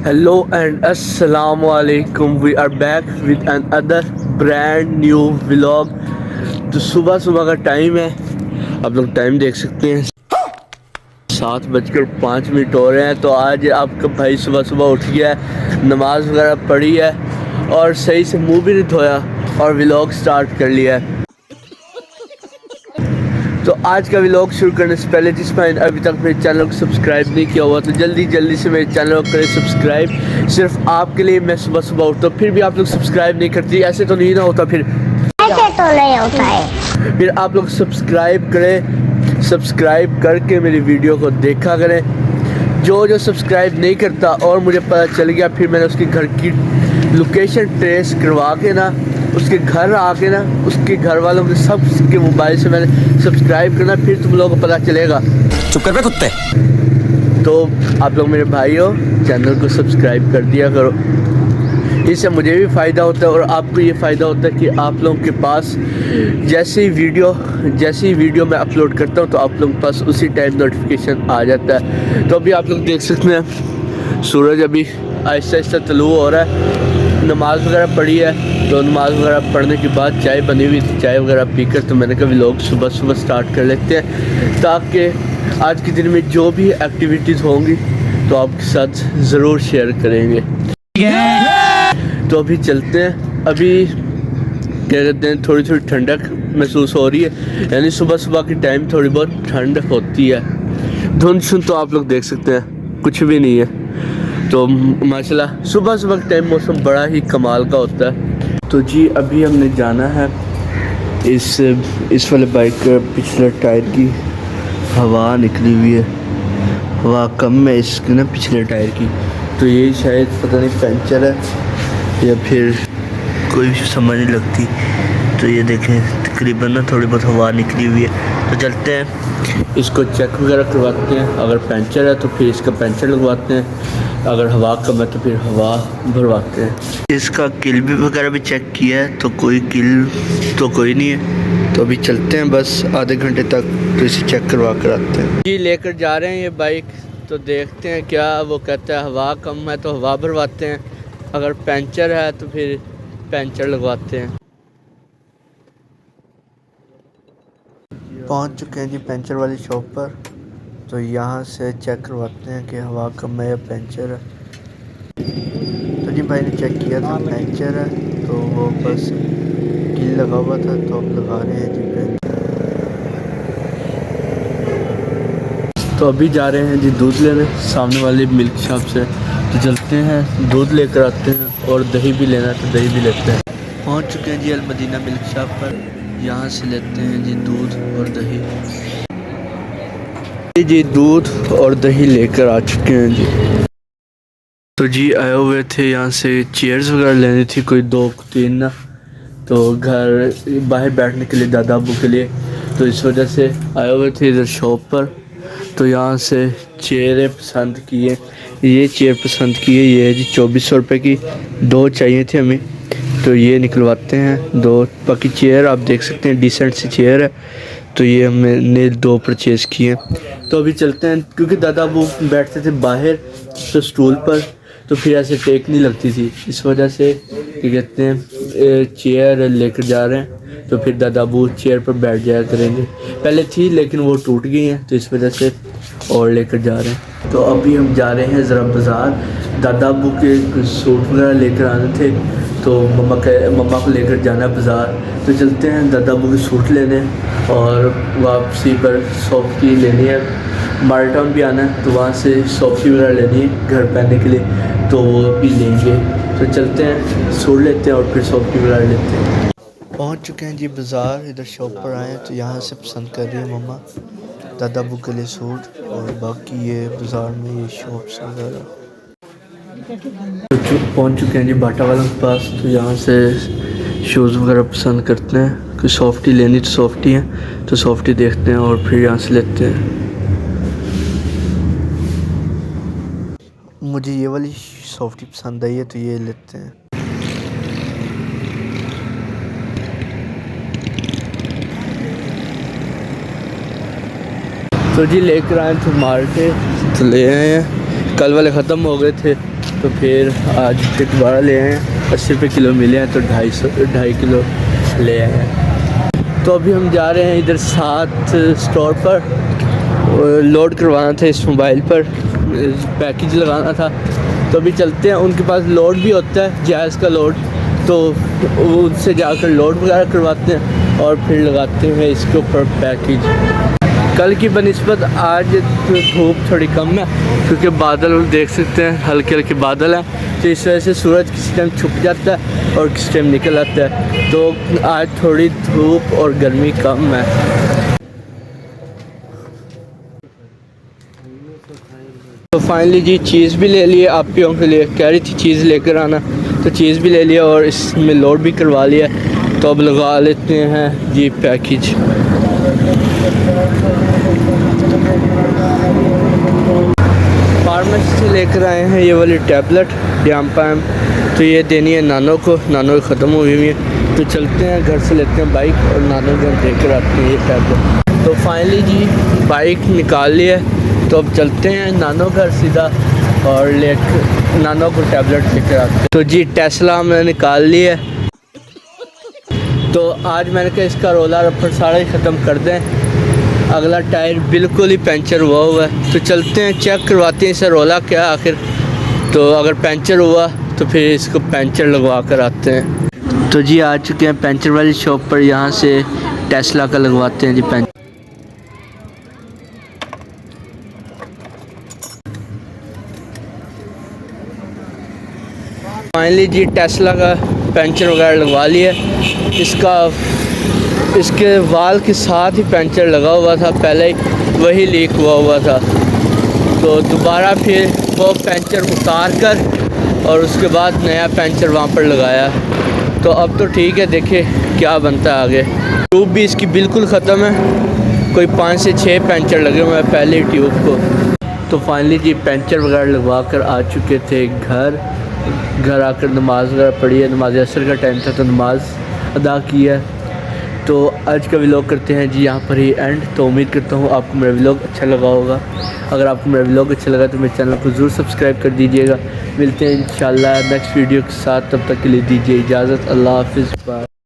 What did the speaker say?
Hello and assalamu alaikum. We are back with another brand new vlog. तो सुबह सुबह का टाइम है, आप लोग टाइम देख सकते हैं 7:05 हो रहे हैं। तो आज आपका भाई सुबह सुबह उठ गया है, नमाज वगैरह पढ़ी है और सही से मुंह भी नहीं धोया और व्लॉग स्टार्ट कर लिया है। तो आज का व्लॉग शुरू करने से पहले जिस भाई ने अभी तक मेरे चैनल को सब्सक्राइब नहीं किया हुआ तो जल्दी से मेरे चैनल को करें सब्सक्राइब। सिर्फ आपके लिए मैं सुबह सुबह उठता हूँ, फिर भी आप लोग सब्सक्राइब नहीं करती। ऐसे तो नहीं ना होता, फिर ऐसे तो नहीं होता है। फिर आप लोग सब्सक्राइब करें, सब्सक्राइब करके मेरी वीडियो को देखा करें। जो सब्सक्राइब नहीं करता और मुझे पता चल गया, फिर मैंने उसके घर की लोकेशन ट्रेस करवा के ना, उसके घर आके ना, उसके घर वालों के सबके मोबाइल से मैंने सब्सक्राइब करना, फिर तुम लोगों को पता चलेगा। चुप कर बे कुत्ते। तो आप लोग मेरे भाई हो, चैनल को सब्सक्राइब कर दिया करो, इससे मुझे भी फ़ायदा होता है और आपको ये फ़ायदा होता है कि आप लोगों के पास जैसे ही वीडियो मैं अपलोड करता हूँ तो आप लोगों के पास उसी टाइम नोटिफिकेशन आ जाता है। तो अभी आप लोग देख सकते हैं सूरज अभी आहिस्ता तलू हो रहा है। नमाज़ वगैरह पढ़ी है, तो नमाज़ वगैरह पढ़ने के बाद चाय बनी हुई थी, चाय वगैरह पीकर तो मैंने कहा व्लॉग सुबह स्टार्ट कर लेते हैं, ताकि आज के दिन में जो भी एक्टिविटीज़ होंगी तो आपके साथ ज़रूर शेयर करेंगे। तो अभी चलते हैं। अभी क्या कहते हैं, थोड़ी ठंडक महसूस हो रही है, यानी सुबह की टाइम थोड़ी बहुत ठंड होती है। धुंध तो आप लोग देख सकते हैं कुछ भी नहीं है। तो माशाल्लाह सुबह के टाइम मौसम बड़ा ही कमाल का होता है। तो जी अभी हमने जाना है इस वाले बाइक के पिछले टायर की हवा निकली हुई है, हवा कम है इसके ना पिछले टायर की। तो ये शायद पता नहीं पंचर है या फिर कोई समझ नहीं लगती। तो ये देखें तकरीबन ना थोड़ी बहुत हवा निकली हुई है। तो चलते हैं, इसको चेक वगैरह करवाते हैं। अगर पंचर है तो फिर इसका पंचर लगवाते हैं, अगर हवा कम है तो फिर हवा भरवाते हैं। इसका किल भी वगैरह भी चेक किया है तो कोई किल तो कोई नहीं है। तो अभी चलते हैं बस आधे घंटे तक, तो इसे चेक करवा कर आते हैं। जी लेकर जा रहे हैं ये बाइक, तो देखते हैं क्या वो कहता है। हवा कम है तो हवा भरवाते हैं, अगर पंचर है तो फिर पंचर लगवाते हैं। पहुंच चुके हैं जी पंचर वाली शॉप पर, तो यहाँ से चेक करवाते हैं कि हवा कम है या पंचर है। तो जी भाई ने चेक किया था पंचर है, तो वो बस किल लगा हुआ था, तो अब लगा रहे हैं जी पंचर। तो अभी जा रहे हैं जी दूध लेने सामने वाली मिल्क शॉप से। तो चलते हैं दूध लेकर आते हैं और दही भी लेना है तो दही भी लेते हैं। पहुंच चुके हैं जी अल मदीना मिल्क शॉप पर, यहाँ से लेते हैं जी दूध और दही। जी दूध और दही लेकर आ चुके हैं जी। तो जी आए हुए थे यहाँ से चेयर्स वगैरह लेनी थी, कोई 2-3 ना, तो घर बाहर बैठने के लिए दादा अबू के लिए। तो इस वजह से आए हुए थे इधर शॉप पर। तो यहाँ से चेयरें पसंद किए, ये चेयर पसंद किए, ये है जी 2400 रुपये की, 2 चाहिए थे हमें, तो ये निकलवाते हैं 2। बाकी चेयर आप देख सकते हैं डिसेंट सी चेयर है, तो ये हमने 2 परचेज़ किए। तो अभी चलते हैं, क्योंकि दादा वो बैठते थे बाहर तो स्टूल पर, तो फिर ऐसे टेक नहीं लगती थी, इस वजह से क्या कहते हैं चेयर लेकर जा रहे हैं। तो फिर दादा अबू चेयर पर बैठ जाया करेंगे। पहले थी लेकिन वो टूट गई हैं, तो इस वजह से और लेकर जा रहे हैं। तो अभी हम जा रहे हैं ज़रा बाज़ार, दादा अबू के कुछ सूट वगैरह लेकर आने थे, तो मम्मा को लेकर जाना है बाज़ार। तो चलते हैं दादा अबू के सूट लेने और वापसी पर सॉफ्टी लेनी है। माल टाउन भी आना है, तो वहाँ से सॉफ्टी वगैरह लेनी है घर पहनने के लिए, तो वो भी लेंगे। तो चलते हैं सूट लेते हैं और फिर सॉफ्टी वगैरह लेते हैं। पहुँच चुके हैं जी बाज़ार, इधर शॉप पर आए हैं, तो यहाँ से पसंद कर रही है मम्मा दादा अबू के लिए सूट, और बाकी ये बाज़ार में ये शॉप्स वगैरह। तो पहुँच चुके हैं जी बाटा वालों के पास, तो यहाँ से शूज़ वगैरह पसंद करते हैं। कोई सॉफ्टी लेनी तो सॉफ्टी है, तो सॉफ्टी देखते हैं और फिर यहाँ से लेते हैं। मुझे ये वाली सॉफ्टी पसंद आई है, तो ये लेते हैं। तो जी लेकर आए थे मार्केट, तो ले आए हैं, कल वाले ख़त्म हो गए थे, तो फिर आज फिर दोबारा ले आए हैं। 80 रुपये किलो मिले हैं तो 2.5 किलो ले आए हैं। तो अभी हम जा रहे हैं इधर 7 स्टोर पर, लोड करवाना था इस मोबाइल पर, पैकेज लगाना था। तो अभी चलते हैं, उनके पास लोड भी होता है, जायज़ का लोड, तो उनसे जाकर लोड वगैरह करवाते हैं और फिर लगाते हैं इसके ऊपर पैकेज। कल की बनिस्बत आज धूप थोड़ी कम है क्योंकि बादल देख सकते हैं, हल्के हल्के बादल हैं, तो इस वजह से सूरज किसी टाइम छुप जाता है और किसी टाइम निकल आता है, तो आज थोड़ी धूप और गर्मी कम है। तो फाइनली जी चीज़ भी ले लिए, आप पियों के लिए कह रही थी चीज़ लेकर आना, तो चीज़ भी ले लिया और इसमें लोड भी करवा लिया। तो अब लगा लेते हैं जी पैकेज। फार्मेसी से लेकर आए हैं ये वाली टैबलेट डियाम्पाम, तो ये देनी है नानो को, नानो ख़त्म हुई हुई है। तो चलते हैं घर से लेते हैं बाइक और नानो घर देकर आते हैं ये टैबलेट। तो फाइनली जी बाइक निकाल ली है, तो अब चलते हैं नानो घर सीधा और नानो को टैबलेट लेकर आते हैं। तो जी टेस्ला हमने निकाल ली है, तो आज मैंने कहा इसका रोला रफड़ सारा ही ख़त्म कर दें, अगला टायर बिल्कुल ही पंचर हुआ है। तो चलते हैं चेक करवाते हैं इसे रोला क्या आखिर, तो अगर पंचर हुआ तो फिर इसको पंचर लगवा कर आते हैं। तो जी आ चुके हैं पंचर वाली शॉप पर, यहाँ से टेस्ला का लगवाते हैं जी पंचर। फाइनली जी टेस्ला का पंचर वगैरह लगवा लिया। इसके वाल के साथ ही पंचर लगा हुआ था, पहले ही वही लीक हुआ था, तो दोबारा फिर वो पंचर उतार कर और उसके बाद नया पंचर वहाँ पर लगाया। तो अब तो ठीक है, देखिए क्या बनता है आगे। ट्यूब भी इसकी बिल्कुल ख़त्म है, कोई 5 से 6 पंचर लगे हुए हैं पहले ट्यूब को। तो फाइनली जी पंचर वगैरह लगवा कर आ चुके थे घर आकर नमाज़ वगैरह पढ़ी है, नमाज असर का टाइम था तो नमाज अदा की है। तो आज का व्लॉग करते हैं जी यहाँ पर ही एंड। तो उम्मीद करता हूँ आपको मेरा व्लॉग अच्छा लगा होगा। अगर आपको मेरा व्लॉग अच्छा लगा तो मेरे चैनल को ज़रूर सब्सक्राइब कर दीजिएगा। मिलते हैं इंशाल्लाह नेक्स्ट वीडियो के साथ, तब तक के लिए दीजिए इजाज़त। अल्लाह हाफ़िज़। बाय।